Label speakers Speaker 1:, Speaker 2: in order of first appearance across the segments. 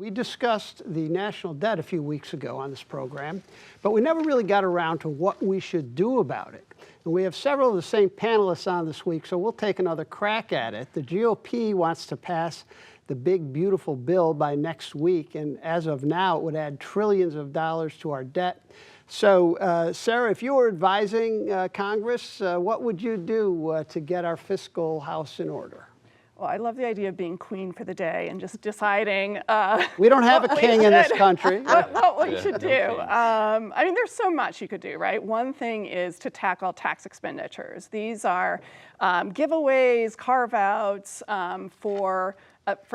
Speaker 1: We discussed the national debt a few weeks ago on this program, but we never really got around to what we should do about it. And we have several of the same panelists on this week, so we'll take another crack at it. The GOP wants to pass the big, beautiful bill by next week, and as of now, it would add trillions of dollars to our debt. So, Sarah, if you were advising Congress, what would you do to get our fiscal house in order?
Speaker 2: Well, I love the idea of being queen for the day and just deciding.
Speaker 1: We don't have a king in this country.
Speaker 2: What we should do. I mean, there's so much you could do, right? One thing is to tackle tax expenditures. These are giveaways, carve-outs for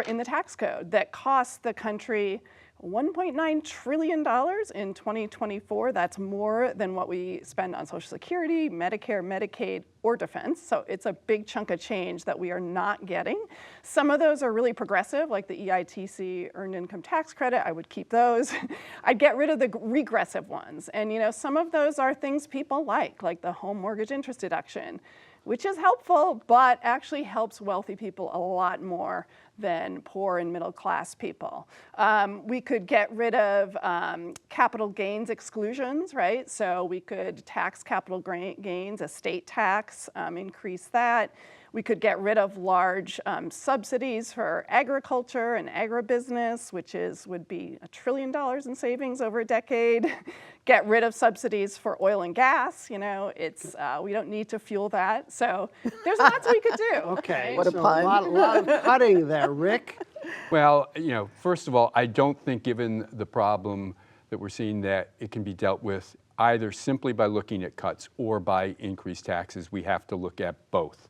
Speaker 2: in the tax code that cost the country $1.9 trillion in 2024. That's more than what we spend on Social Security, Medicare, Medicaid, or defense. So it's a big chunk of change that we are not getting. Some of those are really progressive, like the EITC Earned Income Tax Credit. I would keep those. I'd get rid of the regressive ones. And some of those are things people like the home mortgage interest deduction, which is helpful, but actually helps wealthy people a lot more than poor and middle class people. We could get rid of capital gains exclusions, right? So we could tax capital gains, estate tax, increase that. We could get rid of large subsidies for agriculture and agribusiness, which would be $1 trillion in savings over a decade. Get rid of subsidies for oil and gas. We don't need to fuel that. So there's lots we could do.
Speaker 1: Okay,
Speaker 3: what a
Speaker 1: so
Speaker 3: pun.
Speaker 1: A lot of cutting there, Rick.
Speaker 4: Well, first of all, I don't think, given the problem that we're seeing, that it can be dealt with either simply by looking at cuts or by increased taxes. We have to look at both.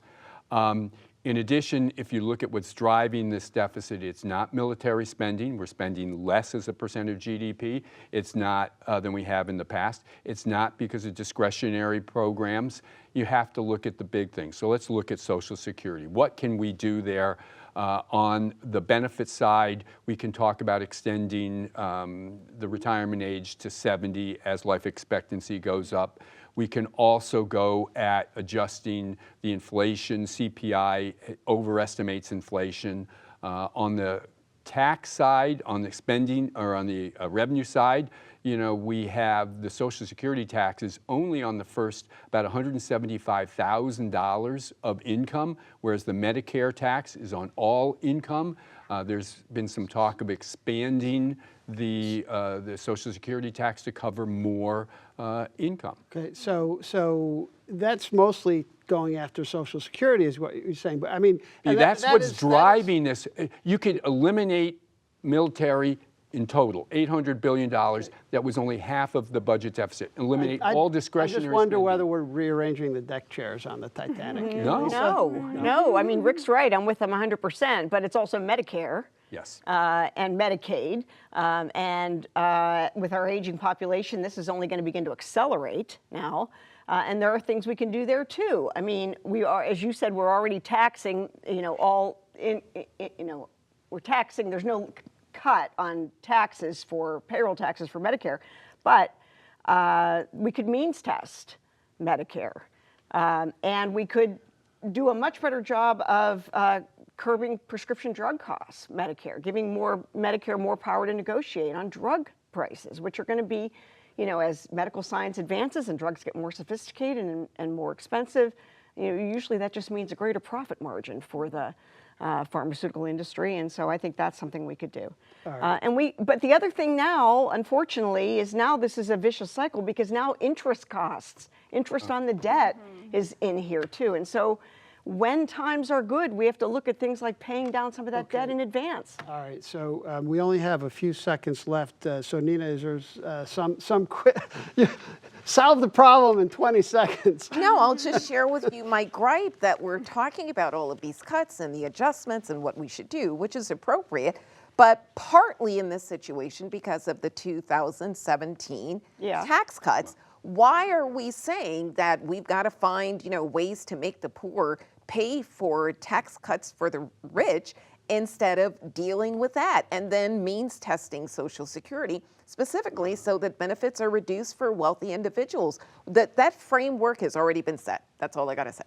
Speaker 4: In addition, if you look at what's driving this deficit, it's not military spending. We're spending less as a percent of GDP. It's not than we have in the past. It's not because of discretionary programs. You have to look at the big things. So let's look at Social Security. What can we do there? On the benefit side, we can talk about extending the retirement age to 70 as life expectancy goes up. We can also go at adjusting the inflation. CPI overestimates inflation. On the tax side, on the spending, or on the revenue side, we have the Social Security taxes only on the first about $175,000 of income, whereas the Medicare tax is on all income. There's been some talk of expanding the Social Security tax to cover more income.
Speaker 1: Okay, so that's mostly going after Social Security, is what you're saying. But I mean,
Speaker 4: that's what's driving this. You could eliminate military in total, $800 billion. That was only half of the budget deficit. Eliminate all discretionary
Speaker 1: I just wonder
Speaker 4: spending.
Speaker 1: whether we're rearranging the deck chairs on the Titanic.
Speaker 3: No. I mean, Rick's right. I'm with him 100%, but it's also Medicare.
Speaker 4: Yes.
Speaker 3: And Medicaid. And with our aging population, this is only going to begin to accelerate now. And there are things we can do there too. I mean, we are, as you said, we're already taxing, we're taxing, there's no cut on taxes for payroll taxes for Medicare, but we could means test Medicare. And we could do a much better job of curbing prescription drug costs, Medicare, giving Medicare more power to negotiate on drug prices, which are going to be, as medical science advances and drugs get more sophisticated and more expensive, usually that just means a greater profit margin for the pharmaceutical industry, and so I think that's something we could do. Right. But the other thing now, unfortunately, is now this is a vicious cycle because now interest on the debt is in here too, and so when times are good, we have to look at things like paying down some of that debt in advance.
Speaker 1: All right, so we only have a few seconds left. So Nina, is there some solve the problem in 20 seconds?
Speaker 5: No, I'll just share with you my gripe that we're talking about all of these cuts and the adjustments and what we should do, which is appropriate, but partly in this situation because of the 2017 tax cuts. Why are we saying that we've got to find, ways to make the poor pay for tax cuts for the rich instead of dealing with that and then means testing Social Security specifically so that benefits are reduced for wealthy individuals? That framework has already been set. That's all I got to say.